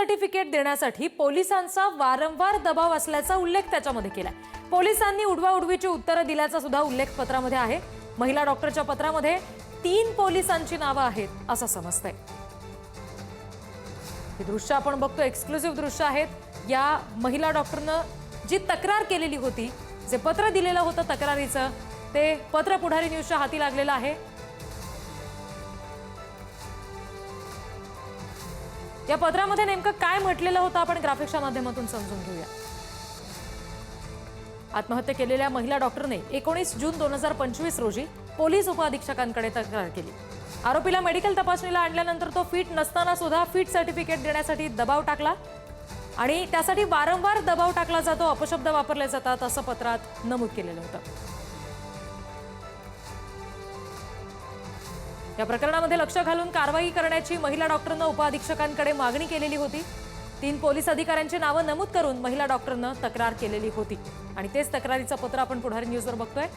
Certificate देण्यासाठी पोलिसांचा वारंवार दबाव असल्याचा उल्लेख त्याच्यामध्ये केलाय। पोलिसांनी उडवाउडवीची उत्तरं दिल्याचा सुद्धा उल्लेख पत्रामध्ये आहे। महिला डॉक्टरच्या पत्रामध्ये 3 पोलिसांची नावं आहेत असं समजतंय। हे दृश्य आपण बघतो, एक्सक्लुसिव्ह दृश्य आहेत। या महिला डॉक्टरनं जी तक्रार केलेली होती, जे पत्र दिलेलं होतं तक्रारीचं, ते पत्र पुढारी न्यूजच्या हाती लागलेलं आहे। या पत्रामध्ये नेमकं काय म्हटलेलं होतं आपण ग्राफिक्सच्या माध्यमातून समजून घेऊया। आत्महत्या केलेल्या महिला डॉक्टरने 19 जून 2025 रोजी पोलीस उपअधीक्षकांकडे तक्रार केली। आरोपीला मेडिकल तपासणीला आणल्यानंतर तो फिट नसताना सुद्धा फिट सर्टिफिकेट देण्यासाठी दबाव टाकला आणि त्यासाठी वारंवार दबाव टाकला जातो, अपशब्द वापरले जातात असं पत्रात नमूद केलेलं होतं। या प्रकरणामध्ये लक्ष घालून कारवाई करण्याची महिला डॉक्टरनं उपअधीक्षकांकडे मागणी केलेली होती। 3 पोलीस अधिकाऱ्यांची नावं नमूद करून महिला डॉक्टरनं तक्रार केलेली होती आणि तेच तक्रारीचं पत्र आपण पुढारी न्यूजवर बघतोय।